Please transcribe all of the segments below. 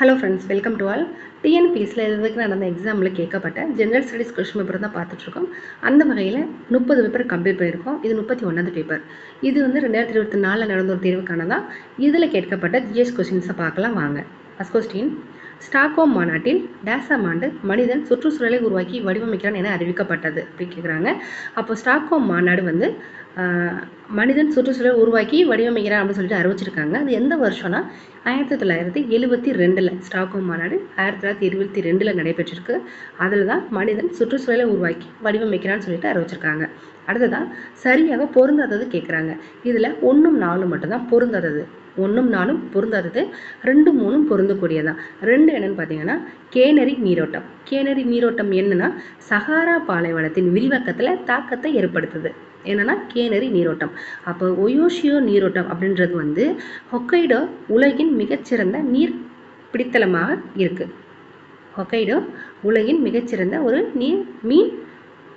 Hello friends, welcome to all. டிஎன்பிஎஸ்சியில் இதுவரைக்கும் நடந்த எக்ஸாமில் கேட்கப்பட்ட ஜென்ரல் ஸ்டடீஸ் கொஸ்டின் பேப்பர் தான் பார்த்துட்ருக்கோம். அந்த வகையில் 30 பேப்பர் கம்ப்ளீட் பண்ணியிருக்கோம். இது 31வது பேப்பர். இது வந்து 2024 நடந்த ஒரு தேர்வுக்கானதான். இதில் கேட்கப்பட்ட ஜிஎஸ் கொஸ்டின்ஸை பார்க்கலாம் வாங்க. ஃபர்ஸ்ட் கொஸ்டின், ஸ்டாக்ஹோம் மாநாட்டில் டேஸாம் ஆண்டு மனிதன் சுற்றுச்சூழலை உருவாக்கி வடிவமைக்கிறான் என அறிவிக்கப்பட்டது அப்படின்னு கேட்குறாங்க. அப்போ ஸ்டாக்ஹோம் மாநாடு வந்து மனிதன் சுற்றுச்சூழலை உருவாக்கி வடிவமைக்கிறான் அப்படின்னு சொல்லிட்டு அறிவிச்சிருக்காங்க. அது எந்த வருஷம்னா 1972 ஸ்டாக்ஹோம் மாநாடு 1972 நடைபெற்றிருக்கு. அதில் தான் மனிதன் சுற்றுச்சூழலை உருவாக்கி வடிவமைக்கிறான்னு சொல்லிட்டு அறிவிச்சிருக்காங்க. அடுத்ததான் சரியாக பொருந்தாதது கேட்குறாங்க. இதில் 1ம் 4ம் மட்டும்தான் பொருந்தாதது. 1ம் 4ம் பொருந்தாதது, 2ம் 3ம் பொருந்தக்கூடியதான். 2 என்னன்னு பார்த்தீங்கன்னா கேனரி நீரோட்டம். கேனரி நீரோட்டம் என்னன்னா சஹாரா பாலைவனத்தின் விரிவாக்கத்தில் தாக்கத்தை ஏற்படுத்துது. என்னன்னா கேனரி நீரோட்டம். அப்போ ஒயோஷியோ நீரோட்டம் அப்படின்றது வந்து ஹொக்கைடோ உலகின் மிகச்சிறந்த நீர் பிடித்தளமாக இருக்கு. ஹொக்கைடோ உலகின் மிகச்சிறந்த ஒரு மீன்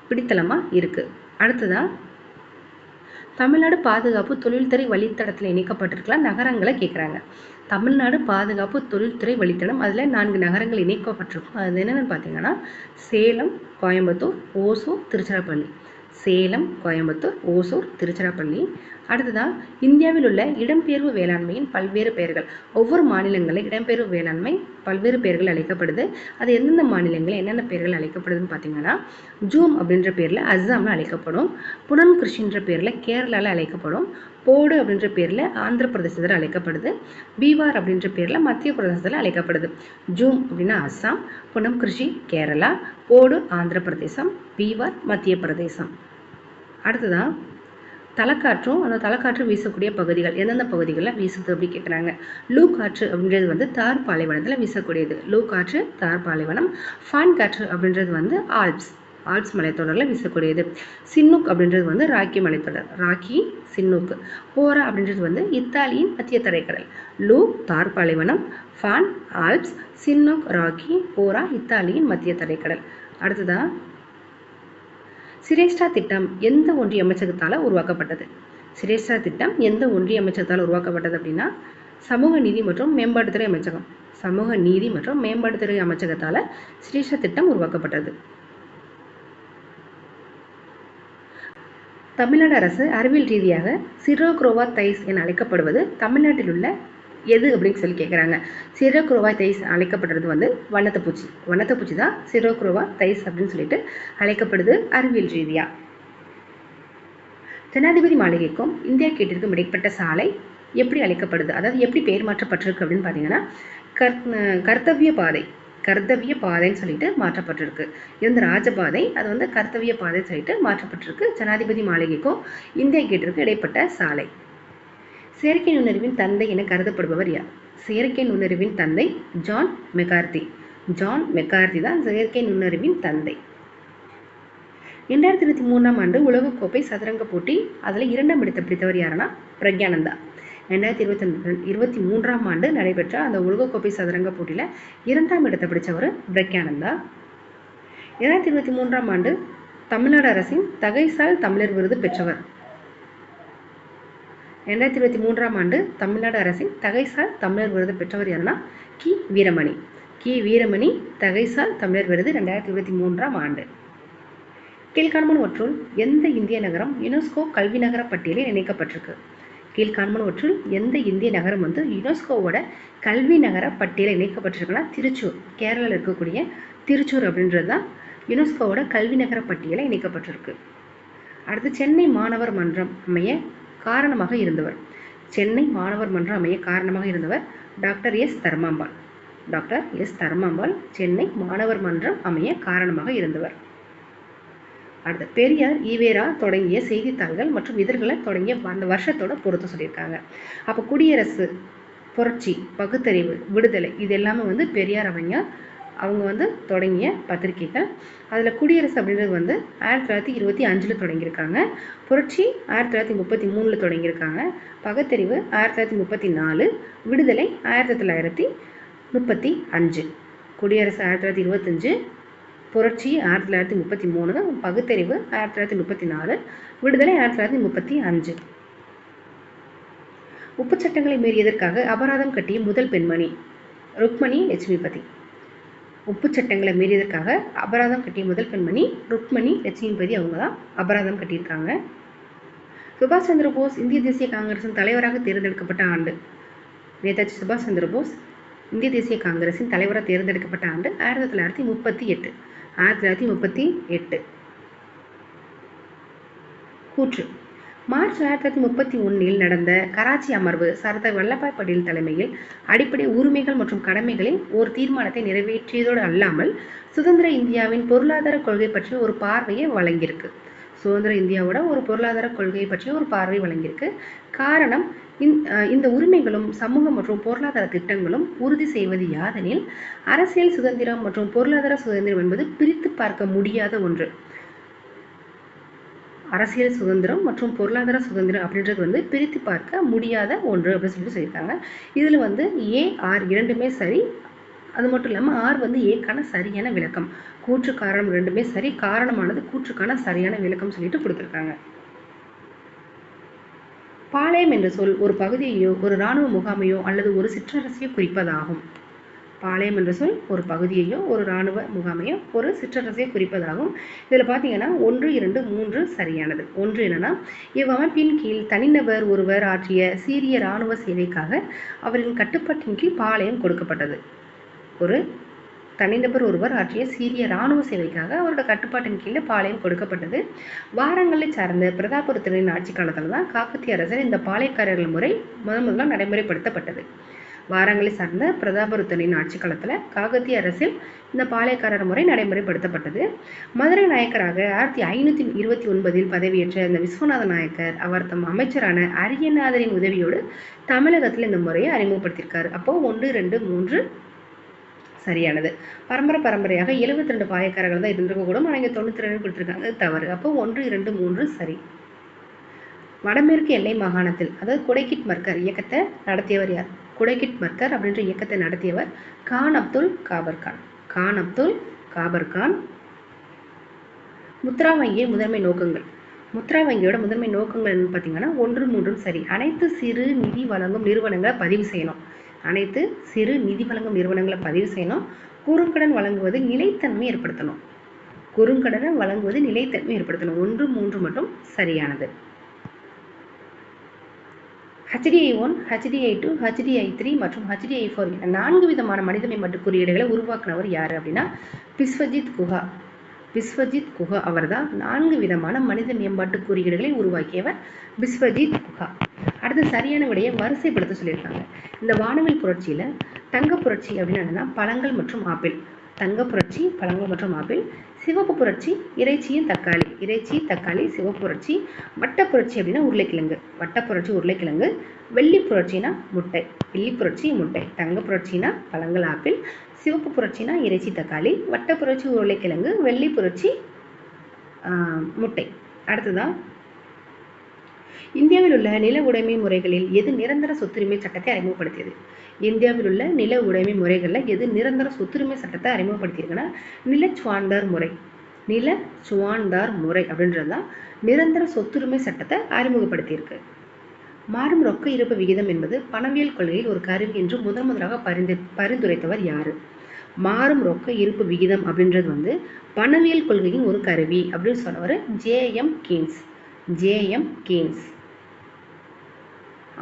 பிடித்தளமாக இருக்கு. அடுத்ததான் தமிழ்நாடு பாதுகாப்பு தொழில்துறை வழித்தடத்தில் இணைக்கப்பட்டிருக்கலாம் நகரங்களை கேட்குறாங்க. தமிழ்நாடு பாதுகாப்பு தொழில்துறை வழித்தடம், அதில் 4 நகரங்கள் இணைக்கப்பட்டிருக்கும். அது என்னென்னு பார்த்தீங்கன்னா சேலம், கோயம்புத்தூர், ஓசூர், திருச்சிராப்பள்ளி. சேலம், கோயம்புத்தூர், ஓசூர், திருச்சிராப்பள்ளி. அடுத்ததான் இந்தியாவில் உள்ள இடம்பெயர்வு வேளாண்மையின் பல்வேறு பெயர்கள். ஒவ்வொரு மாநிலங்களில் இடம்பெயர்வு வேளாண்மை பல்வேறு பெயர்கள் அழைக்கப்படுது. அது எந்தெந்த மாநிலங்களில் என்னென்ன பெயர்கள் அழைக்கப்படுதுன்னு பார்த்தீங்கன்னா ஜூம் அப்படின்ற பேரில் அஸ்ஸாமில் அழைக்கப்படும், புனம் கிருஷின்ற பேரில் கேரளாவில் அழைக்கப்படும், போடு அப்படின்ற பேரில் ஆந்திர பிரதேசத்தில் அழைக்கப்படுது, பீவார் அப்படின்ற பேரில் மத்திய பிரதேசத்தில் அழைக்கப்படுது. ஜூம் அப்படின்னா அஸ்ஸாம், புனம் கிருஷி கேரளா, போடு ஆந்திர பிரதேசம், பீவார் மத்திய பிரதேசம். அடுத்ததான் தலைக்காற்றும் அந்த தலைக்காற்று வீசக்கூடிய பகுதிகள் எந்தெந்த பகுதிகளில் வீசுது அப்படி கேட்குறாங்க. லூ காற்று அப்படின்றது வந்து தார் பாலைவனத்தில் வீசக்கூடியது. லூ காற்று தார் பாலைவனம். ஃபான் காற்று அப்படின்றது வந்து ஆல்ப்ஸ் மலைத்தொடரில் வீசக்கூடியது. சின்னூக் அப்படின்றது வந்து ராக்கி மலைத்தொடர், ராக்கி சின்னூக். போரா அப்படின்றது வந்து இத்தாலியின் மத்திய தரைக்கடல். லூ தார் பாலைவனம், PAN Alps, Chinook rakhi, Bora இத்தாலியின் மத்திய தரைக்கடல். அடுத்ததான் சிரேஷ்டா திட்டம் எந்த ஒன்றிய அமைச்சகத்தால் உருவாக்கப்பட்டது? சிரேஷ்டா திட்டம் எந்த ஒன்றிய அமைச்சகத்தால் உருவாக்கப்பட்டது அப்படின்னா சமூக நீதி மற்றும் மேம்பாட்டுத்துறை அமைச்சகம். சமூக நீதி மற்றும் மேம்பாட்டுத்துறை அமைச்சகத்தால் சிரேஷ்டா திட்டம் உருவாக்கப்பட்டது. தமிழ்நாடு அரசு அறிவியல் ரீதியாக சிரோக்ரோவா தைஸ் என அழைக்கப்படுவது தமிழ்நாட்டில் உள்ள எது அப்படின்னு சொல்லி கேட்குறாங்க. சிரோக்ரோவா தைஸ் அழைக்கப்படுறது வந்து வண்ணத்தப்பூச்சி. வண்ணத்தப்பூச்சி தான் சிரோக்ரோவா தைஸ் அப்படின்னு சொல்லிட்டு அழைக்கப்படுது அறிவியல் ரீதியா. ஜனாதிபதி மாளிகைக்கும் இந்தியா கேட்டிற்கும் இடைப்பட்ட சாலை எப்படி அழைக்கப்படுது, அதாவது எப்படி பெயர் மாற்றப்பட்டிருக்கு அப்படின்னு பார்த்தீங்கன்னா கர்த்தவிய பாதைன்னு சொல்லிட்டு மாற்றப்பட்டிருக்கு. இந்த ராஜபாதை அது வந்து கர்த்தவிய பாதைன்னு சொல்லிட்டு மாற்றப்பட்டிருக்கு. ஜனாதிபதி மாளிகைக்கும் இந்தியா கேட்டிற்கும் இடைப்பட்ட சாலை. செயற்கை நுண்ணறிவின் தந்தை என கருதப்படுபவர் யார்? செயற்கை நுண்ணறிவின் தந்தை ஜான் மெக்கார்த்தி. ஜான் மெக்கார்த்தி தான் செயற்கை நுண்ணறிவின் தந்தை. 2023 ஆண்டு உலகக்கோப்பை சதுரங்க போட்டி அதில் 2ஆம் இடத்தை பிடித்தவர் யாருன்னா பிரக்யானந்தா. 2023 ஆண்டு நடைபெற்ற அந்த உலகக்கோப்பை சதுரங்க போட்டியில் 2ஆம் இடத்தை பிடிச்சவர் பிரக்யானந்தா. 2023 ஆண்டு தமிழ்நாடு அரசின் தகைசால் தமிழர் விருது பெற்றவர். 2023 ஆண்டு தமிழ்நாடு அரசின் தகைசால் தமிழர் விருது பெற்றவர் யாருன்னா கி வீரமணி. கி வீரமணி தகைசால் தமிழர் விருது 2023 ஆண்டு. கீழ்காண்பனவற்றுள் எந்த இந்திய நகரம் யுனெஸ்கோ கல்வி நகர பட்டியலில் இணைக்கப்பட்டிருக்கு? கீழ்காண்பனவற்றுள் எந்த இந்திய நகரம் வந்து யுனெஸ்கோவோட கல்வி நகர பட்டியலில் இணைக்கப்பட்டிருக்குன்னா திருச்சூர். கேரளாவில் இருக்கக்கூடிய திருச்சூர் அப்படின்றது தான் யுனெஸ்கோவோட கல்வி நகர பட்டியலில் இணைக்கப்பட்டிருக்கு. அடுத்து சென்னை மாணவர் மன்றம் அமைய காரணமாக இருந்தவர். சென்னை மாணவர் மன்றம் அமைய காரணமாக இருந்தவர் doctor S Dharmambal. Doctor S Dharmambal Chennai மாணவர் மன்றம் அமைய காரணமாக இருந்தவர். அடுத்த பெரியார் ஈவேரா தொடங்கிய செய்தித்தாள்கள் மற்றும் இதழ்களை தொடங்கிய அந்த வருஷத்தோட பொறுத்து சொல்லியிருக்காங்க. அப்போ குடியரசு, புரட்சி, பகுத்தறிவு, விடுதலை இது எல்லாமே வந்து பெரியார் அவங்க வந்து தொடங்கிய பத்திரிகைகள். அதில் குடியரசு அப்படின்றது வந்து 1925 தொடங்கியிருக்காங்க. புரட்சி 1933 தொடங்கியிருக்காங்க. பகுத்தறிவு 1934, விடுதலை 1935. குடியரசு 1925, புரட்சி 1933, பகுத்தறிவு 1934, விடுதலை 1935. உப்பு சட்டங்களை மீறியதற்காக அபராதம் கட்டிய முதல் பெண்மணி ருக்மணி லட்சுமிபதி. உப்பு சட்டங்களை மீறியதற்காக அபராதம் கட்டிய முதல் பெண்மணி ருக்மணி லட்சுமிபதி. அவங்க தான் அபராதம் கட்டியிருக்காங்க. சுபாஷ் சந்திர போஸ் இந்திய தேசிய காங்கிரசின் தலைவராக தேர்ந்தெடுக்கப்பட்ட ஆண்டு. நேதாஜி சுபாஷ் சந்திர போஸ் இந்திய தேசிய காங்கிரசின் தலைவராக தேர்ந்தெடுக்கப்பட்ட ஆண்டு 1938. 1938. கூற்று. மார்ச் 1931 நடந்த கராச்சி அமர்வு சர்தார் வல்லபாய் பட்டேல் தலைமையில் அடிப்படை உரிமைகள் மற்றும் கடமைகளின் ஒரு தீர்மானத்தை நிறைவேற்றியதோடு அல்லாமல் சுதந்திர இந்தியாவின் பொருளாதார கொள்கை பற்றிய ஒரு பார்வையை வழங்கியிருக்கு. சுதந்திர இந்தியாவோட ஒரு பொருளாதார கொள்கையை பற்றிய ஒரு பார்வை வழங்கியிருக்கு. காரணம், இந்த உரிமைகளும் சமூக மற்றும் பொருளாதார திட்டங்களும் உறுதி செய்வது யாதெனில் அரசியல் சுதந்திரம் மற்றும் பொருளாதார சுதந்திரம் என்பது பிரித்து பார்க்க முடியாத ஒன்று. அரசியல் சுதந்திரம் மற்றும் பொருளாதார சுதந்திரம் அப்படின்றது பிரித்து பார்க்க முடியாத ஒன்று அப்படின்னு சொல்லியிருக்காங்க. இதில் ஏஆர் இரண்டுமே சரி. அது மட்டும் இல்லாமல் ஆர் ஏக்கான சரியான விளக்கம். கூற்று காரணம் ரெண்டுமே சரி. காரணமானது கூற்றுக்கான சரியான விளக்கம் சொல்லிட்டு கொடுத்துருக்காங்க. பாளையம் என்ற சொல் ஒரு பகுதியையோ ஒரு இராணுவ முகாமையோ அல்லது ஒரு சிற்றரசையோ குறிப்பதாகும். பாளையம் என்ற சொல் ஒரு பகுதியையோ ஒரு இராணுவ முகாமையோ ஒரு சிற்றரசையோ குறிப்பதாகும். இதில் பார்த்தீங்கன்னா 1, 2, 3 சரியானது. 1 என்னன்னா, இவ்வமைப்பின் கீழ் தனிநபர் ஒருவர் ஆற்றிய சீரிய இராணுவ சேவைக்காக அவரின் கட்டுப்பாட்டின் கீழ் பாளையம் கொடுக்கப்பட்டது. ஒரு தனிநபர் ஒருவர் ஆற்றிய சீரிய இராணுவ சேவைக்காக அவரோட கட்டுப்பாட்டின் கீழே பாளையம் கொடுக்கப்பட்டது. வாரங்களை சார்ந்த பிரதாபருத்தனின் ஆட்சி காலத்தில் தான் காக்கத்திய அரசர் இந்த பாளையக்காரர்கள் முறை முதல்ல நடைமுறைப்படுத்தப்பட்டது. வாரங்களை சார்ந்த பிரதாபருத்தனின் ஆட்சி காலத்தில் காகத்திய அரசில் இந்த பாளையக்காரர் முறை நடைமுறைப்படுத்தப்பட்டது. மதுரை நாயக்கராக 1529 பதவியேற்ற இந்த விஸ்வநாத நாயக்கர் அவர் தம் அமைச்சரான அரியநாதரின் உதவியோடு தமிழகத்தில் இந்த முறையை அறிமுகப்படுத்தியிருக்காரு. அப்போ 1, 2, 3 சரியானது. பரம்பரையாக 72 பாளையக்காரர்கள் தான் இருந்திருக்கக்கூடும். ஆனால் இங்கே 92 கொடுத்துருக்காங்க, தவறு. அப்போ 1, 2, 3 சரி. வடமேற்கு எல்லை மாகாணத்தில், அதாவது குடைக்கிட் மர்கர் இயக்கத்தை நடத்தியவர் யார்? குடைக்கிட் மர்கர் அப்படின்ற இயக்கத்தை நடத்தியவர் கான் அப்துல் காபர்கான். கான் அப்துல் காபர்கான். முத்ரா வங்கியின் முதன்மை நோக்கங்கள். முத்ரா வங்கியோட முதன்மை நோக்கங்கள் என்னன்னு பார்த்தீங்கன்னா 1, 3 சரி. அனைத்து சிறு நிதி வழங்கும் நிறுவனங்களை பதிவு செய்யணும். அனைத்து சிறு நிதி வழங்கும் நிறுவனங்களை பதிவு செய்யணும். குறுங்கடன் வழங்குவது நிலைத்தன்மை ஏற்படுத்தணும். குறுங்கடனை வழங்குவது நிலைத்தன்மை ஏற்படுத்தணும். 1, 3 மட்டும் சரியானது. HDI-1, HDI-2, HDI-3 மற்றும் HDI-4 என 4 விதமான மனித மேம்பாட்டு குறியீடுகளை உருவாக்குனவர் யாரு அப்படின்னா பிஸ்வஜித் குஹா. பிஸ்வஜித் குஹா அவர் தான் 4 விதமான மனித மேம்பாட்டு குறியீடுகளை உருவாக்கியவர் பிஸ்வஜித் குஹா. அடுத்து சரியான விடையை வரிசைப்படுத்த சொல்லியிருக்காங்க. இந்த வானவில் புரட்சியில தங்க புரட்சி அப்படின்னா பழங்கள் மற்றும் ஆப்பிள். தங்க புரட்சி பழங்கள் மற்றும் ஆப்பிள். சிவப்பு புரட்சி இறைச்சியும் தக்காளி. இறைச்சி தக்காளி சிவப்பு புரட்சி. வட்ட புரட்சி அப்படின்னா உருளைக்கிழங்கு. வட்ட புரட்சி உருளைக்கிழங்கு. வெள்ளி புரட்சினா முட்டை. வெள்ளி புரட்சி முட்டை. தங்க புரட்சினா பழங்கள் ஆப்பிள். சிவப்பு புரட்சினா இறைச்சி தக்காளி. வட்ட புரட்சி உருளைக்கிழங்கு. வெள்ளி புரட்சி முட்டை. அடுத்ததான், இந்தியாவில் உள்ள நில உடைமை முறைகளில் எது நிரந்தர சொத்துரிமை சட்டத்தை அறிமுகப்படுத்தியது? இந்தியாவில் உள்ள நில உடைமை முறைகளில் எது நிரந்தர சொத்துரிமை சட்டத்தை அறிமுகப்படுத்தியிருக்குன்னா நிலச்சுவாண்டார் முறை. நிலச்சுவாண்டார் முறை அப்படின்றது தான் நிரந்தர சொத்துரிமை சட்டத்தை அறிமுகப்படுத்தியிருக்கு. மாறும் ரொக்க இருப்பு விகிதம் என்பது பணவியல் கொள்கையில் ஒரு கருவி என்று முதலாக பரிந்துரைத்தவர் யாரு? மாறும் ரொக்க இருப்பு விகிதம் அப்படின்றது பணவியல் கொள்கையின் ஒரு கருவி அப்படின்னு சொன்னவர் J.M. கீன்ஸ். J.M. கீன்ஸ்.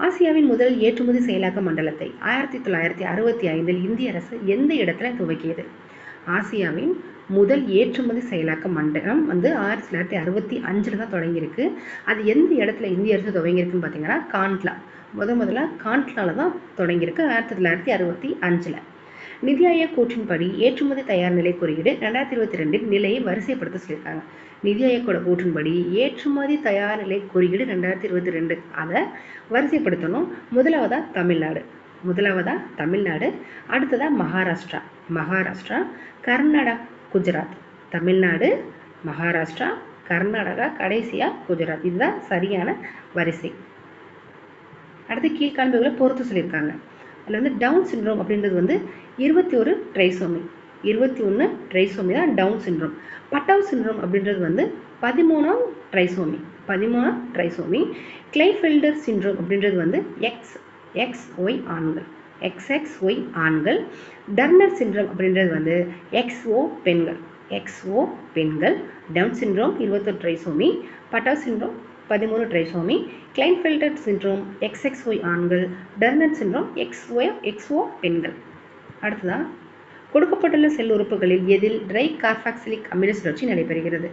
ஆசியாவின் முதல் ஏற்றுமதி செயலாக்க மண்டலத்தை 1965 இந்திய அரசு எந்த இடத்துல துவக்கியது? ஆசியாவின் முதல் ஏற்றுமதி செயலாக்க மண்டலம் 1965 தான் தொடங்கியிருக்கு. அது எந்த இடத்துல இந்திய அரசு துவங்கியிருக்குன்னு பார்த்தீங்கன்னா காண்ட்லா. முதல்ல காண்ட்லால தான் தொடங்கியிருக்கு 1965. நிதி ஆயோக் கூற்றின்படி ஏற்றுமதி தயார் நிலை குறியீடு 2022 நிலையை வரிசைப்படுத்த சொல்லியிருக்காங்க. நிதி ஆயோக்கோட கூற்றின்படி ஏற்றுமதி தயார் நிலை குறியீடு 2022 அதை வரிசைப்படுத்தணும். முதலாவதா தமிழ்நாடு. அடுத்ததா மகாராஷ்டிரா. கர்நாடகா, குஜராத். தமிழ்நாடு, மகாராஷ்டிரா, கர்நாடகா, கடைசியா குஜராத். இதுதான் சரியான வரிசை. அடுத்து கீழ்காண்புகளை பொறுத்து சொல்லியிருக்காங்க. அதில் டவுன் சிண்ட்ரோம் அப்படின்றது 21 ட்ரைசோமி. 21 ட்ரைசோமி தான் டவுன் சிண்ட்ரோம். பட்டாவ் சிண்ட்ரோம் அப்படின்றது 13ஆம் ட்ரைசோமி. கிளைஃபெல்டர் சிண்ட்ரோம் அப்படின்றது XY ஆண்கள். XXY ஆண்கள். டர்னர் சிண்ட்ரோம் அப்படின்றது வந்து XO பெண்கள். XO பெண்கள். Down syndrome 21 trisomy. Patau syndrome 13 trisomy. Klinefelter syndrome XXY ஆண்கள். டர்னர் சிண்ட்ரோம் XO பெண்கள். அடுத்ததான் கொடுக்கப்பட்டுள்ள செல் உறுப்புகளில் எதில் ட்ரை கார்பாக்சிலிக் அமில சுழற்சி நடைபெறுகிறது?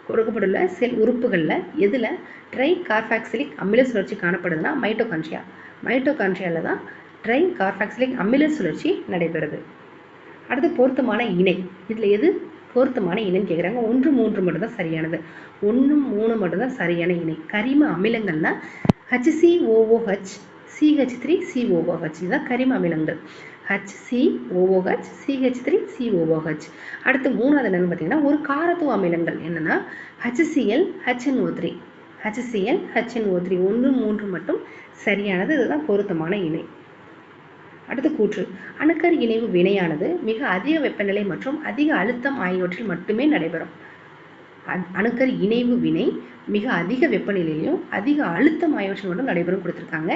கொடுக்கப்பட்டுள்ள செல் உறுப்புகளில் எதில் ட்ரை கார்பாக்சிலிக் அமில சுழற்சி காணப்படுதுன்னா மைட்டோகாண்ட்ரியா. மைட்டோகாண்ட்ரியாவில் தான் ட்ரை கார்பாக்சிலிக் அமில சுழற்சி நடைபெறுது. அடுத்து பொருத்தமான இணை. இதில் எது பொருத்தமான இணைன்னு கேட்குறாங்க. 1, 3 மட்டும்தான் சரியானது. 1, 3 மட்டும்தான் சரியான இணை. கரிம அமிலங்கள்னா HCOOH CH3COOH இதுதான் கரிம அமிலங்கள். HCOOH CH3COOH. அடுத்து மூணாவது என்னன்னு பார்த்தீங்கன்னா ஒரு காரத்துவ அமிலங்கள் என்னன்னா HCl HNO3. HCl HNO3 1, 3 மட்டும் சரியானது. இதுதான் பொருத்தமான இணை. அடுத்து கூற்று. அணுக்கரு இணைவு வினையானது மிக அதிக வெப்பநிலை மற்றும் அதிக அழுத்தம் ஆகியவற்றில் மட்டுமே நடைபெறும். அணுக்கரு இணைவு வினை மிக அதிக வெப்பநிலையிலும் அதிக அழுத்தம் ஆகியவற்றில் மட்டும் நடைபெறும் கொடுத்துருக்காங்க.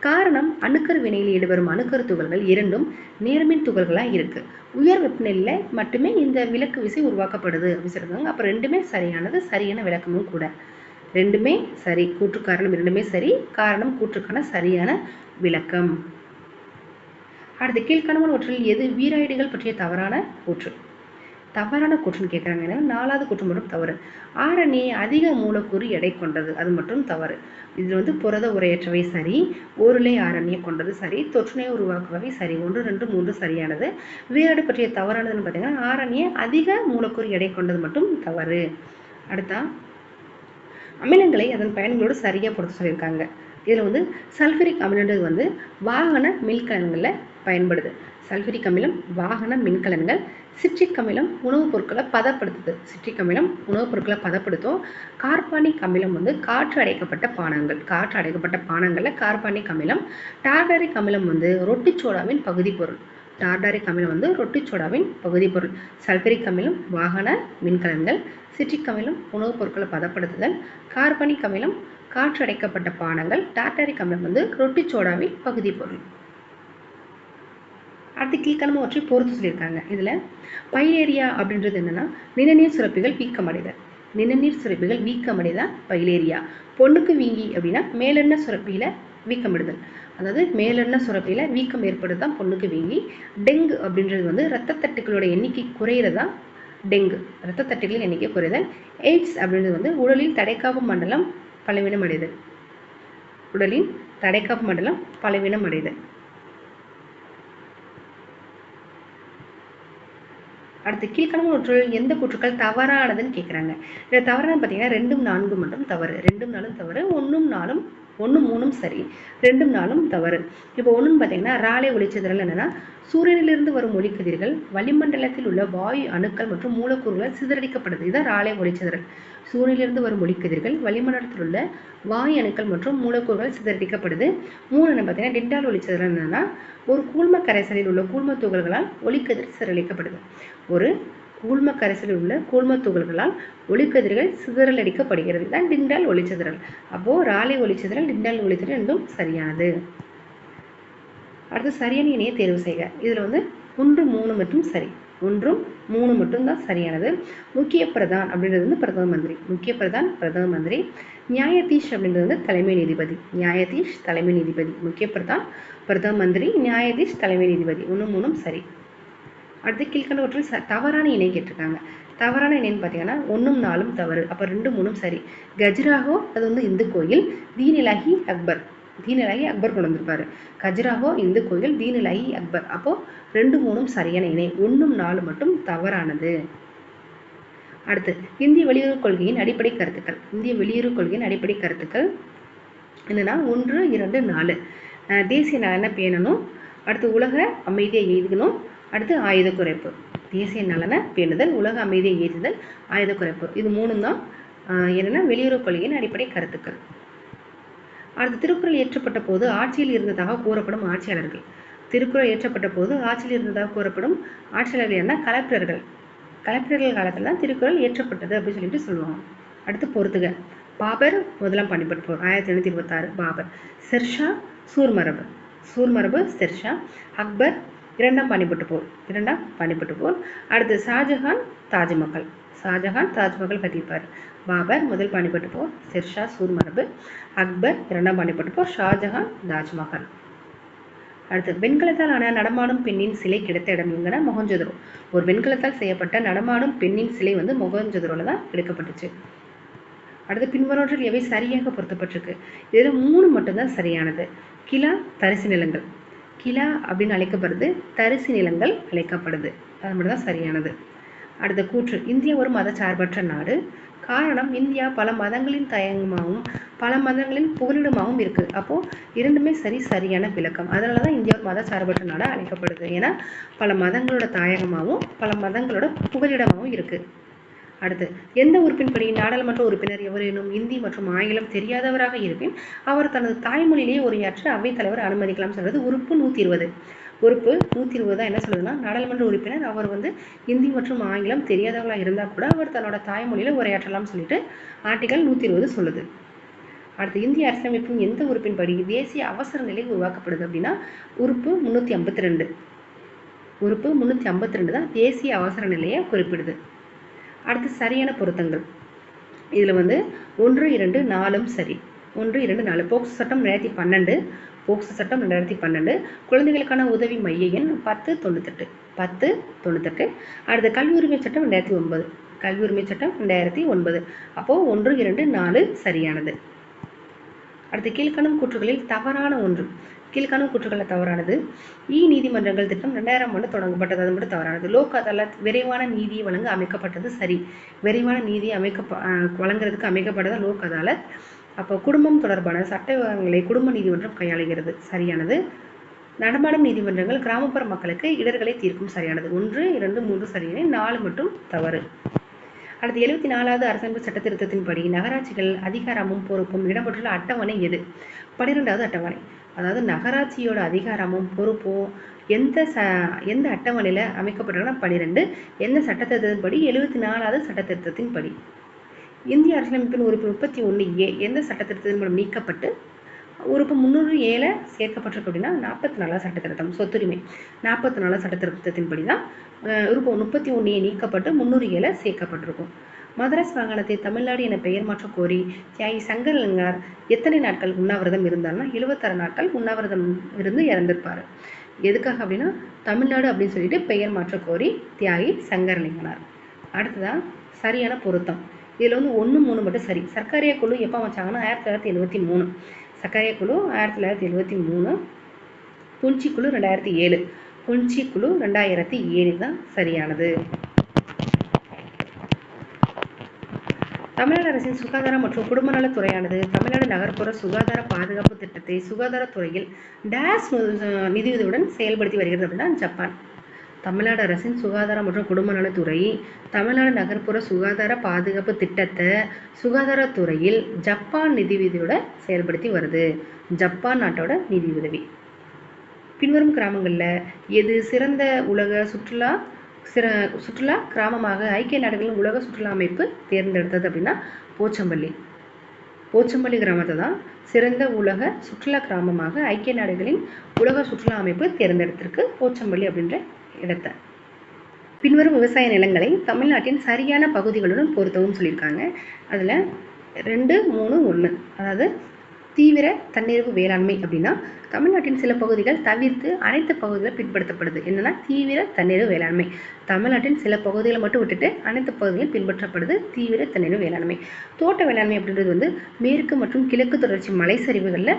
காரணம் அணுக்கரு வினையில் ஈடுபடும் அணுக்கரு துகள்கள் இரண்டும் நேர்மின் துகள்களாக இருக்கு. உயர் வெப்பநிலையில் மட்டுமே இந்த விலக்கு விசை உருவாக்கப்படுது அப்படின்னு சொல்லியிருக்காங்க. அப்போ ரெண்டுமே சரியானது, சரியான விளக்கமும் கூட. ரெண்டுமே சரி. கூற்று காரணம் இரண்டுமே சரி. காரணம் கூற்றுக்கான சரியான விளக்கம். அடுத்து கீழ்காணுவனவற்றில் எது வீராய்டுகள் பற்றிய தவறான கூற்று? தவறான கூற்றுன்னு கேட்குறாங்க. ஏன்னா 4வது கூற்று மட்டும் தவறு. RNA அதிக மூலக்கூறு எடை கொண்டது, அது மட்டும் தவறு. இதில் வந்து புரத உரையற்றவை சரி. ஓரிலை RNA கொண்டது சரி. தொற்றுநோய் உருவாக்குவவை சரி. 1, 2, 3 சரியானது. வீராய்டு பற்றிய தவறானதுன்னு பார்த்தீங்கன்னா RNA அதிக மூலக்கூறு எடை கொண்டது மட்டும் தவறு. அடுத்தா அமிலங்களை அதன் பயன்களோடு சரியாக பொறுத்து சொல்லியிருக்காங்க. இதில் வந்து சல்ஃபரிக் அமிலன்றது வந்து வாகன மின்கலன்களில் பயன்படுது. சல்ஃபரிக் அமிலம் வாகன மின்கலன்கள். சிட்ரிக் அமிலம் உணவுப் பொருட்களை பதப்படுத்துது. சிட்ரிக் அமிலம் உணவுப் பொருட்களை பதப்படுத்தும். கார்பானிக் அமிலம் வந்து காற்று அடைக்கப்பட்ட பானங்கள். காற்று அடைக்கப்பட்ட பானங்களில் கார்பானிக் அமிலம். டார்டாரிக் அமிலம் வந்து ரொட்டிச்சோடாவின் பகுதி பொருள். டார்டாரிக் அமிலம் வந்து ரொட்டிச்சோடாவின் பகுதி பொருள். சல்ஃபரிக் அமிலம் வாகன மின்கலன்கள். சிட்ரிக் அமிலம் உணவுப் பொருட்களை பதப்படுத்துதல். கார்பானிக் அமிலம் காற்று அடைக்கப்பட்ட பானங்கள். டார்டாரிக் அமிலம் வந்து ரொட்டிச்சோடாவின் பகுதி பொருள். அடுத்து கீழ்காணுவனவற்றை பொறுத்து சொல்லியிருக்காங்க. இதில் பைலேரியா அப்படின்றது என்னன்னா நிணநீர் சுரப்பிகள் வீக்கமடைதல். நிணநீர் சுரப்பிகள் வீக்கமடைதான் பைலேரியா. பொண்ணுக்கு வீங்கி அப்படின்னா மேலெண்ண சுரப்பியில வீக்கமிடுதல். அதாவது மேலெண்ண சுரப்பியில வீக்கம் ஏற்படுதான் பொண்ணுக்கு வீங்கி. டெங்கு அப்படின்றது வந்து இரத்த தட்டுகளோட எண்ணிக்கை குறையிறதா டெங்கு. இரத்த தட்டுகளின் எண்ணிக்கை குறைதல். எய்ட்ஸ் அப்படின்றது வந்து உடலில் தடைக்காப்பு மண்டலம் பலவீனமடைதல். உடலின் தடைக்காப்பு மண்டலம் பலவீனமடைதல். அடுத்து கீழ்காணுவனவற்றுள் எந்த கூற்றுக்கள் தவறானதுன்னு கேட்குறாங்க. இதில் தவறானது பார்த்தீங்கன்னா 2, 4 மட்டும் தவறு. 2, 4 தவறு. 1, 4 1, 3 சரி. 2, 4 தவறு. இப்போ 1ன்னு பார்த்தீங்கன்னா ராலே ஒளிச்சிதறல் என்னன்னா சூரியனிலிருந்து வரும் ஒளிக்கதிர்கள் வளிமண்டலத்தில் உள்ள வாயு அணுக்கள் மற்றும் மூலக்கூறுகள் சிதறடிக்கப்படுது. இதுதான் ராலே ஒளிச்சிதறல். சூரியனிலிருந்து வரும் ஒளிக்கதிர்கள் வளிமண்டலத்தில் உள்ள வாயு அணுக்கள் மற்றும் மூலக்கூறுகள் சிதறடிக்கப்படுது. 3 என்ன பார்த்தீங்கன்னா டிண்டால் ஒளிச்சிதறல் என்னன்னா ஒரு கூழ்ம கரைசலில் உள்ள கூழ்ம துகள்களால் ஒளிக்கதிர் சிதறடிக்கப்படுது. ஒரு கூழ்ம கரைசலில் உள்ள கூழ்ம துகள்களால் ஒளிக்கதிர்கள் சிதறலடிக்கப்படுகிறது தான் டிண்டால் ஒளிச்சிதறல். அப்போ ராலே ஒளிச்சிதறல் டிண்டால் ஒளிச்சிதறல் ரெண்டும் சரியானது. அடுத்து சரியான இணையை தேர்வு செய்க. இதில் வந்து 1, 3 மட்டும் சரி. 1, 3 மட்டும்தான் சரியானது. முக்கிய பிரதான் அப்படின்றது வந்து பிரதம மந்திரி. முக்கிய பிரதான் பிரதம மந்திரி. நியாயதீஷ் அப்படின்றது வந்து தலைமை நீதிபதி. நியாயதீஷ் தலைமை நீதிபதி. முக்கிய பிரதான் பிரதம மந்திரி. நியாயதீஷ் தலைமை நீதிபதி. 1, 3 சரி. அடுத்து கீழ்கண்டவற்றில் தவறான இணை கேட்டிருக்காங்க. தவறான இணைன்னு பார்த்தீங்கன்னா 1, 4 தவறு. அப்போ 2, 3 சரி. கஜுராஹோ அது வந்து இந்து கோயில். தீனிலாஹி அக்பர். தீனிலாஹி அக்பர் கொண்டு வந்திருப்பாரு. கஜுராஹோ இந்து கோயில். தீனிலாஹி அக்பர். அப்போ 2, 3 சரியான இணை. 1, 4 மட்டும் தவறானது. அடுத்து இந்திய வெளியுறவு கொள்கையின் அடிப்படை கருத்துக்கள். இந்திய வெளியுறவு கொள்கையின் அடிப்படை கருத்துக்கள் என்னன்னா 1, 2, 4 தேசிய நலனை பேணணும். அடுத்து உலக அமைதியை எய்தணும். அடுத்து ஆயுத குறைப்பு. தேசிய நலனை பேணுதல், உலக அமைதியை ஏற்றுதல், ஆயுத குறைப்பு. இது 3 தான் என்னன்னா வெளியுறவு கொள்கையின் அடிப்படை கருத்துக்கள். அடுத்து திருக்குறள் இயற்றப்பட்ட போது ஆட்சியில் இருந்ததாக கூறப்படும் ஆட்சியாளர்கள். திருக்குறள் இயற்றப்பட்ட போது ஆட்சியில் இருந்ததாக கூறப்படும் ஆட்சியாளர்கள் என்ன கலெக்டர்கள். கலெக்டர்கள் காலத்தில் தான் திருக்குறள் இயற்றப்பட்டது அப்படின்னு சொல்லிட்டு சொல்லுவாங்க. அடுத்து பொறுத்துக. பாபர் முதலாம் பானிபட் போர் 1826 பாபர். ஷெர்ஷா சூர்மரபு. சூர்மரபு ஷெர்ஷா. அக்பர் இரண்டாம் பானிபட்டு போர். அடுத்து ஷாஜஹான் தாஜ்மஹால் கட்டியிருப்பார். பாபர் முதல் பானிபட்டு போர், ஷெர்ஷா சூர்மரபு, அக்பர் இரண்டாம் பானிபட்டு போர், ஷாஜஹான் தாஜ்மஹால். அடுத்து வெண்கலத்தால் ஆன நடமாடும் பெண்ணின் சிலை கிடைத்த இடம் எங்கன்னா மொஹஞ்சதரோ. ஒரு வெண்கலத்தால் செய்யப்பட்ட நடமாடும் பெண்ணின் சிலை வந்து மொஹஞ்சதரோல தான் எடுக்கப்பட்டுச்சு. அடுத்து பின்வருவற்றில் எவை சரியாக பொருத்தப்பட்டிருக்கு? இதில் 3 மட்டும்தான் சரியானது. கிலா தரிசு நிலங்கள், கிலா அப்படின்னு அழைக்கப்படுது, தரிசு நிலங்கள் அழைக்கப்படுது, அது மட்டும் தான் சரியானது. அடுத்த கூற்று, இந்தியா ஒரு மதச்சார்பற்ற நாடு. காரணம், இந்தியா பல மதங்களின் தயங்கமாகவும் பல மதங்களின் புகலிடமாகவும் இருக்கு. அப்போ இரண்டுமே சரியான விளக்கம். அதனாலதான் இந்தியா ஒரு மதச்சார்பற்ற நாடா அழைக்கப்படுது. ஏன்னா பல மதங்களோட தாயகமாகவும் பல மதங்களோட புகலிடமாகவும் இருக்கு. அடுத்து, எந்த உறுப்பின்படி நாடாளுமன்ற உறுப்பினர் எவரேனும் இந்தி மற்றும் ஆங்கிலம் தெரியாதவராக இருப்பின் அவர் தனது தாய்மொழியிலேயே உரையாற்ற அவைத்தலைவர் அனுமதிக்கலாம் சொல்றது உறுப்பு 120. உறுப்பு 120 தான் என்ன சொல்லுதுன்னா, நாடாளுமன்ற உறுப்பினர் அவர் வந்து இந்தி மற்றும் ஆங்கிலம் தெரியாதவர்களாக இருந்தால் கூட அவர் தன்னோட தாய்மொழியில உரையாற்றலாம்னு சொல்லிட்டு ஆர்டிகல் 120 சொல்லுது. அடுத்து, இந்திய அரசியலமைப்பின் எந்த உறுப்பின்படி தேசிய அவசர நிலை உருவாக்கப்படுது அப்படின்னா உறுப்பு 352. உறுப்பு 352 தான் தேசிய அவசர நிலையை குறிப்பிடுது. அடுத்து, சரியான பொருத்தங்கள். இதுல வந்து 1, 2, 4 சரி. 1, 2, 4. போக்சோ சட்டம் 2012. குழந்தைகளுக்கான உதவி மைய எண் 1098. அடுத்த கல்வி உரிமை சட்டம் 2009. அப்போ 1, 2, 4 சரியானது. அடுத்து, கீழ்காணும் கூற்றுகளில் தவறான ஒன்று. கீழ்காணும் கூற்றுகளில் தவறானது. நீதிமன்றங்கள் திட்டம் 2000 ஆண்டு தொடங்கப்பட்டது, அது மட்டும் தவறானது. லோக் அதாலத் விரைவான நீதியை வழங்க அமைக்கப்பட்டது சரி. விரைவான நீதி வழங்குறதுக்கு அமைக்கப்பட்டது லோக் அதாலத். அப்போ குடும்பம் தொடர்பான சட்ட விவகாரங்களை குடும்ப நீதிமன்றம் கையாளுகிறது, சரியானது. நடமாடும் நீதிமன்றங்கள் கிராமப்புற மக்களுக்கு இடர்களை தீர்க்கும், சரியானது. 1, 2, 3 சரியான, 4 மட்டும் தவறு. அடுத்து, 74வது அரசமைப்பு சட்ட திருத்தத்தின்படி நகராட்சிகள் அதிகாரமும் பொறுப்பும் இடம்பெற்றுள்ள அட்டவணை எது? 12வது அட்டவணை. அதாவது நகராட்சியோட அதிகாரமும் பொறுப்பும் எந்த அட்டவணையில அமைக்கப்பட்டிருக்குன்னா 12. எந்த சட்டத்திருத்தத்தின்படி? 74வது சட்டத்திருத்தத்தின்படி. இந்திய அரசியலமைப்பின் உறுப்பு 31A எந்த சட்டத்திருத்தத்தின் மூலம் நீக்கப்பட்டு உறுப்பு 307 சேர்க்கப்பட்டிருக்கு அப்படின்னா 44வது சட்டத்திருத்தம், சொத்துரிமை. 44வது சட்டத்திருத்தத்தின்படி தான் உறுப்பு 31A நீக்கப்பட்டு 307 சேர்க்கப்பட்டிருக்கும். மதராஸ் மாகாணத்தை தமிழ்நாடு என பெயர் மாற்ற கோரி தியாகி சங்கரலிங்கனார் எத்தனை நாட்கள் உண்ணாவிரதம் இருந்தார்னா 76 நாட்கள் உண்ணாவிரதம் இருந்து இறந்திருப்பாரு. எதுக்காக அப்படின்னா தமிழ்நாடு அப்படின்னு சொல்லிட்டு பெயர் மாற்ற கோரி தியாகி சங்கரலிங்கனார். அடுத்ததான் சரியான பொருத்தம். இதுல வந்து 1, 3 மட்டும் சரி. சர்க்காரியா குழு எப்போ அமைச்சாங்கன்னா 1973. சர்க்காரியா குழு 1973. புஞ்சி குழு 2007. புஞ்சி குழு 2007 தான் சரியானது. தமிழ்நாடு அரசின் சுகாதாரம் மற்றும் குடும்ப நலத்துறையானது தமிழ்நாடு நகர்ப்புற சுகாதார பாதுகாப்பு திட்டத்தை சுகாதாரத்துறையில் டேஸ் நிதியுதவியுடன் செயல்படுத்தி வருகிறது அப்படின்னா ஜப்பான். தமிழ்நாடு அரசின் சுகாதாரம் மற்றும் குடும்ப நலத்துறை தமிழ்நாடு நகர்ப்புற சுகாதார பாதுகாப்பு திட்டத்தை சுகாதாரத்துறையில் ஜப்பான் நிதியுதவியோட செயல்படுத்தி வருது. ஜப்பான் நாட்டோட நிதியுதவி. பின்வரும் கிராமங்கள்ல எது சிறந்த உலக சுற்றுலா கிராமமாக ஐக்கிய நாடுகளின் உலக சுற்றுலா அமைப்பு தேர்ந்தெடுத்தது அப்படின்னா போச்சம்பள்ளி கிராமத்தை தான் சிறந்த உலக சுற்றுலா கிராமமாக ஐக்கிய நாடுகளின் உலக சுற்றுலா அமைப்பு தேர்ந்தெடுத்திருக்கு, போச்சம்பள்ளி அப்படின்ற இடத்தை. பின்வரும் விவசாய நிலங்களை தமிழ்நாட்டின் சரியான பகுதிகளுடன் பொருத்தவும் சொல்லியிருக்காங்க. அதில் 2, 3, 1. அதாவது தீவிர தன்னிறைவு வேளாண்மை அப்படின்னா தமிழ்நாட்டின் சில பகுதிகள் தவிர்த்து அனைத்து பகுதிகளும் பின்பற்றப்படுது. என்னன்னா தீவிர தன்னிறைவு வேளாண்மை. தமிழ்நாட்டின் சில பகுதிகளை மட்டும் விட்டுட்டு அனைத்து பகுதிகளும் பின்பற்றப்படுது தீவிர தன்னிறைவு வேளாண்மை. தோட்ட வேளாண்மை அப்படின்றது வந்து மேற்கு மற்றும் கிழக்கு தொடர்ச்சி மலை சரிவுகளில்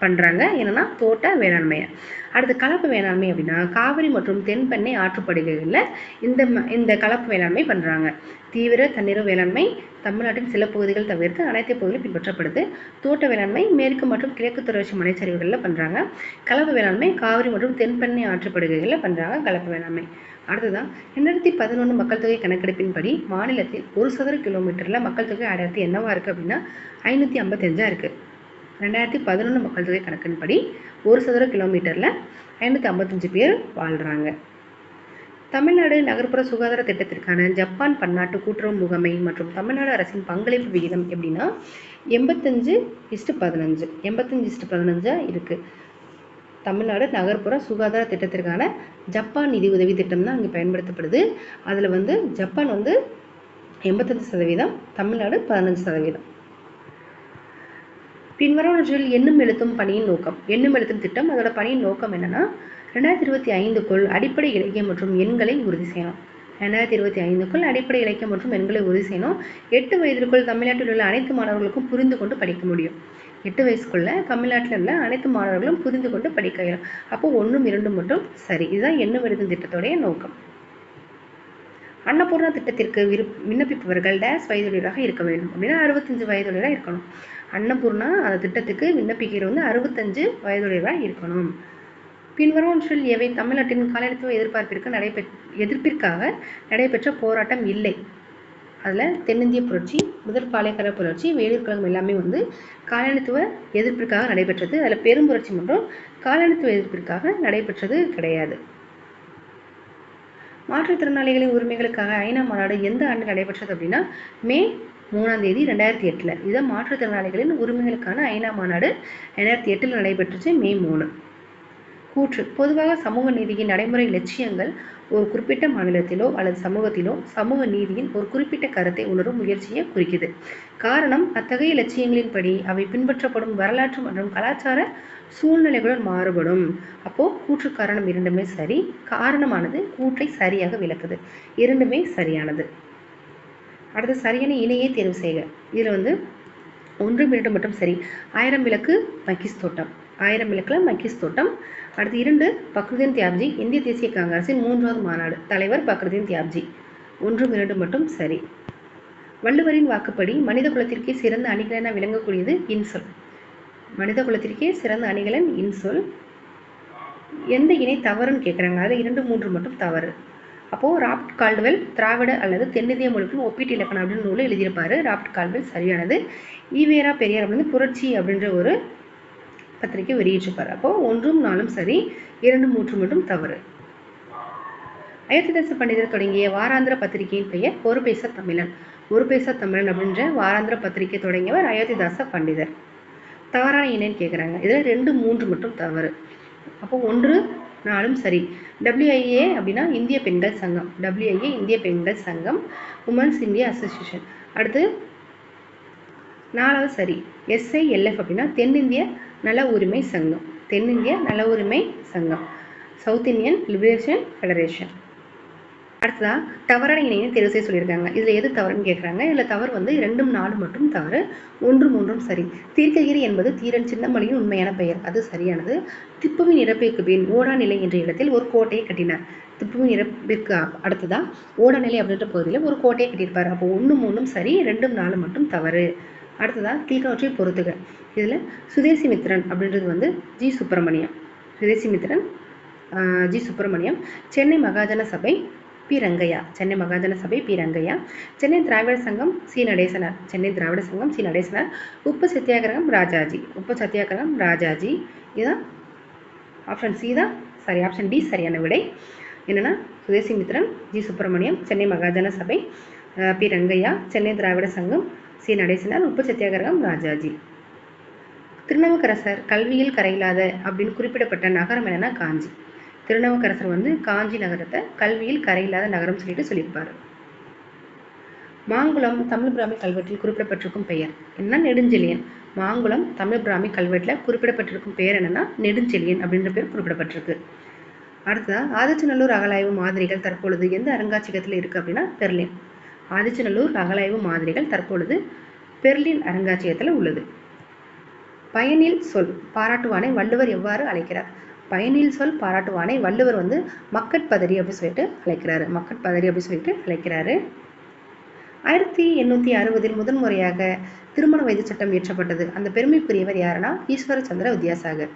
பண்றாங்க. என்னன்னா தோட்ட வேளாண்மை. அடுத்து கலப்பு வேளாண்மை அப்படின்னா காவிரி மற்றும் தென்பெண்ணை ஆற்றுப்படுகைகளில் இந்த கலப்பு வேளாண்மை பண்றாங்க. தீவிர தன்னிறைவு வேளாண்மை தமிழ்நாட்டின் சில பகுதிகள் தவிர்த்து அனைத்து பகுதிகளும் பின்பற்றப்படுது. தோட்ட வேளாண்மை மேற்கு மற்றும் கிழக்கு தொடர்ச்சி மலைச்சரிவுகளில் பண்றாங்க. கலப்பு வேளாண்மை காவிரி மற்றும் தென்பெண்ணை ஆற்றுப்படுகைகளில் பண்றாங்க கலப்பு வேளாண்மை. அடுத்ததான் 2011 மக்கள் தொகை கணக்கெடுப்பின்படி மாநிலத்தில் 1 சதுர கிலோமீட்டர்ல மக்கள் தொகை அடர்த்தி என்னவா இருக்கு அப்படின்னா 555 இருக்கு. 2011 மக்கள் தொகை கணக்கின்படி 1 சதுர கிலோமீட்டர்ல 555 பேர் வாழ்றாங்க. தமிழ்நாடு நகர்ப்புற சுகாதார திட்டத்திற்கான ஜப்பான் பன்னாட்டு கூட்டுறவு முகமை மற்றும் தமிழ்நாடு அரசின் பங்களிப்பு விகிதம் எப்படின்னா 85:15 இருக்கு. தமிழ்நாடு நகர்ப்புற சுகாதார திட்டத்திற்கான ஜப்பான் நிதி உதவி திட்டம் தான் அங்கே பயன்படுத்தப்படுது. அதில் வந்து ஜப்பான் வந்து 85%, தமிழ்நாடு 15%. பின்வருவனவற்றில் எண்ணும் எழுத்தும் பணியின் நோக்கம். எண்ணும் எழுத்தும் திட்டம் அதோட பணியின் நோக்கம் என்னன்னா 2025க்குள் அடிப்படை இலக்கியம் மற்றும் எண்களை உறுதி செய்யணும். 2025க்குள் அடிப்படை இலக்கியம் மற்றும் எண்களை உறுதி செய்யணும். 8 வயதிற்குள் தமிழ்நாட்டில் உள்ள அனைத்து மாணவர்களுக்கும் புரிந்து கொண்டு படிக்க முடியும். 8 வயசுக்குள்ள தமிழ்நாட்டில் உள்ள அனைத்து மாணவர்களும் புரிந்து கொண்டு படிக்க இயலும். அப்போ 1, 2 மட்டும் சரி. இதுதான் எண்ணும் எழுத்தும் திட்டத்தோடைய நோக்கம். அன்னபூர்ணா திட்டத்திற்கு விண்ணப்பிப்பவர்கள் டேஸ் வயதுடையவராக இருக்க வேண்டும் அப்படின்னா 65 வயதுடையவராக இருக்கணும். அன்னபூர்ணா அந்த திட்டத்துக்கு விண்ணப்பிக்கிற வந்து 65 வயதுடையவராக இருக்கணும். பின்வருவனவற்றில் எவை தமிழ்நாட்டின் காலனித்துவ எதிர்ப்பிற்காக நடைபெற்ற போராட்டம் இல்லை. அதில் தென்னிந்திய புரட்சி, முதல் பாளையக்கார புரட்சி, வேலூர் கழகம் எல்லாமே வந்து காலனித்துவ எதிர்ப்பிற்காக நடைபெற்றது. அதில் பெரும் புரட்சி மற்றும் காலனித்துவ எதிர்ப்பிற்காக நடைபெற்றது கிடையாது. மாற்றுத்திறனாளிகளின் உரிமைகளுக்காக ஐநா மாநாடு எந்த ஆண்டு நடைபெற்றது அப்படின்னா மே 3ஆம் தேதி 2008. இதுதான் மாற்றுத்திறனாளிகளின் உரிமைகளுக்கான ஐநா மாநாடு 2008 நடைபெற்றுச்சு, மே 3. கூற்று. பொதுவாக சமூக நீதியின் நடைமுறை இலட்சியங்கள் ஒரு குறிப்பிட்ட மாநிலத்திலோ அல்லது சமூகத்திலோ சமூக நீதியின் ஒரு குறிப்பிட்ட கருத்தை உணரும் முயற்சியை குறிக்குது. காரணம், அத்தகைய இலட்சியங்களின்படி அவை பின்பற்றப்படும் வரலாற்று மற்றும் கலாச்சார சூழ்நிலைகளுடன் மாறுபடும். அப்போ கூற்று காரணம் இரண்டுமே சரி. காரணமானது கூற்றை சரியாக விளக்குது. இரண்டுமே சரியானது. அடுத்து சரியான இணையை தேர்வு செய்க. இதில் வந்து 1, 2 மட்டும் சரி. 1000 விளக்கு மக்கிஸ் தோட்டம். 1000 விளக்குல மக்கிஸ் தோட்டம். அடுத்து 2 பக்ருதீன் தியாப்ஜி இந்திய தேசிய காங்கிரசின் 3வது மாநாடு. தலைவர் பக்ருதீன் தியாப்ஜி. 1, 2 மட்டும் சரி. வள்ளுவரின் வாக்குப்படி மனித குலத்திற்கே சிறந்த அணிகலன் விளங்கக்கூடியது இன்சொல். மனித குலத்திற்கே சிறந்த அணிகலன் இன்சொல். எந்த இணை தவறுன்னு கேட்குறாங்க. அதில் 2, 3 மட்டும் தவறு. அப்போது ராபர்ட் கால்டுவெல் திராவிட அல்லது தென்னிந்திய மொழிக்கும் ஒப்பீட்டு இலக்கணம் அப்படின்னு நூலை எழுதியிருப்பாரு. ராபர்ட் கால்டுவெல் சரியானது. ஈவேரா பெரியார் அப்படின்னு புரட்சி அப்படின்ற ஒரு பத்திரிகை வெளியிட்டிருப்பார். அப்போ 1, 4 சரி. 2, 3 மட்டும் தவறு. அயோத்திதாச பண்டிதர் தொடங்கிய வாராந்திர பத்திரிகையின் பெயர் ஒரு பைசா தமிழன். ஒரு பைசா தமிழன் அப்படின்ற வாராந்திர பத்திரிகை தொடங்கியவர் அயோத்திதாச பண்டிதர். தவறான இணைன்னு கேட்குறாங்க. இதில் 2, 3 மட்டும் தவறு. அப்போ 1, 4 சரி. WIA அப்படின்னா இந்திய பெண்கள் சங்கம். WIA இந்திய பெண்கள் சங்கம், உமன்ஸ் இந்தியா அசோசியேஷன். அடுத்து 4வது சரி. SILF அப்படின்னா தென்னிந்திய நல உரிமை சங்கம். தென்னிந்திய நல உரிமை சங்கம், சவுத் இந்தியன் லிபரேஷன் ஃபெடரேஷன். அடுத்ததா தவறான இணையை தேர்வு செய்ய சொல்லியிருக்காங்க. இதில் எது தவறுன்னு கேட்குறாங்க. இதில் தவறு வந்து 2, 4 மட்டும் தவறு. 1, 3 சரி. தீர்க்ககிரி என்பது தீரன் சின்னமலையின் உண்மையான பெயர். அது சரியானது. திப்புவின் இறப்பிற்கு பின் ஓடாநிலை என்ற இடத்தில் ஒரு கோட்டையை கட்டினார். திப்புவின் இறப்பிற்கு அடுத்ததா ஓடாநிலை அப்படின்ற பகுதியில் ஒரு கோட்டையை கட்டியிருப்பார். அப்போ 1, 3 சரி. 2, 4 மட்டும் தவறு. அடுத்ததா கீழ்கணவற்றை பொறுத்துக. இதில் சுதேசிமித்திரன் அப்படின்றது வந்து ஜி சுப்பிரமணியம். சுதேசிமித்திரன் ஜி சுப்பிரமணியம். சென்னை மகாஜன சபை பி ரங்கையா. சென்னை மகாஜன சபை பி ரங்கையா. சென்னை திராவிட சங்கம் சி நடேசனார். சென்னை திராவிட சங்கம் சி நடேசனார். உப்பு சத்தியாகிரகம் ராஜாஜி. உப்பு சத்தியாகிரகம் ராஜாஜி. இதுதான் ஆப்ஷன் சி தான் சரி. ஆப்ஷன் டி சரியான விடை. என்னென்னா சுதேசிமித்திரன் ஜி சுப்பிரமணியம், சென்னை மகாஜன சபை பி ரங்கையா, சென்னை திராவிட சங்கம் சி நடேசனார், உப்பு சத்தியாகிரகம் ராஜாஜி. திருநாவுக்கரசர் கல்வியில் கரையில்லாத அப்படின்னு குறிப்பிடப்பட்ட நகரம் என்னன்னா காஞ்சி. திருநாவுக்கரசர் வந்து காஞ்சி நகரத்தை கல்வியில் கரையில்லாத நகரம் சொல்லியிருப்பாரு. மாங்குளம் தமிழ் பிராமி கல்வெட்டில் குறிப்பிடப்பட்டிருக்கும் பெயர் என்னன்னா நெடுஞ்செழியன். மாங்குளம் தமிழ் பிராமி கல்வெட்டில் குறிப்பிடப்பட்டிருக்கும் பெயர் என்னன்னா நெடுஞ்செழியன் அப்படின்ற பேர் குறிப்பிடப்பட்டிருக்கு. அடுத்ததா ஆதிச்சநல்லூர் அகழாய்வு மாதிரிகள் தற்பொழுது எந்த அருங்காட்சியகத்தில் இருக்கு அப்படின்னா பெர்லின். ஆதிச்சநல்லூர் அகழாய்வு மாதிரிகள் தற்பொழுது பெர்லின் அருங்காட்சியகத்தில் உள்ளது. பயனில் சொல் பாராட்டுவானை வள்ளுவர் எவ்வாறு அழைக்கிறார்? பயனில் சொல் பாராட்டுவானை வள்ளுவர் வந்து மக்கட்பதறி அப்படின்னு சொல்லிட்டு அழைக்கிறாரு. மக்கட்பதறி அப்படின்னு சொல்லிட்டு அழைக்கிறாரு. 1860 முதன்முறையாக திருமண வயது சட்டம் இயற்றப்பட்டது. அந்த பெருமைக்குரியவர் யாருன்னா ஈஸ்வரச்சந்திர வித்யாசாகர்.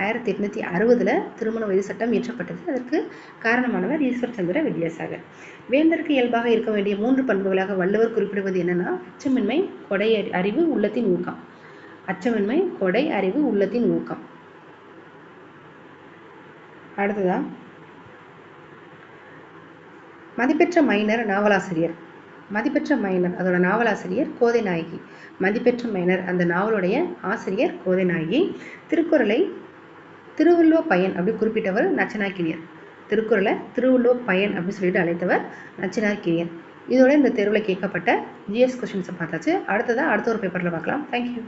1860 திருமண வயது சட்டம் இயற்றப்பட்டது. அதற்கு காரணமானவர் ஈஸ்வரச்சந்திர வித்யாசாகர். வேந்தருக்கு இயல்பாக இருக்க வேண்டிய 3 பண்புகளாக வள்ளுவர் குறிப்பிடுவது என்னன்னா அச்சமின்மை, கொடை அறிவு, உள்ளத்தின் ஊக்கம். அச்சமின்மை, கொடை அறிவு, உள்ளத்தின் ஊக்கம். அடுத்ததா மதிப்பெற்ற மைனர் நாவலாசிரியர். மதிப்பெற்ற மைனர் அதோட நாவலாசிரியர் கோதை நாயகி. மதிப்பெற்ற மைனர் அந்த நாவலுடைய ஆசிரியர் கோதை நாயகி. திருவள்ளுவ பயன் அப்படி குறிப்பிட்டவர் நச்சினார் கிணியன். திருக்குறளை திருவள்ளுவ பயன் அப்படின்னு சொல்லிட்டு அழைத்தவர் நச்சினார் கிணியன். இதோட இந்த தேர்வில் கேட்கப்பட்ட ஜிஎஸ் கொஸ்டின்ஸை பார்த்தாச்சு. அடுத்த ஒரு பேப்பரில் பார்க்கலாம். தேங்க்யூ.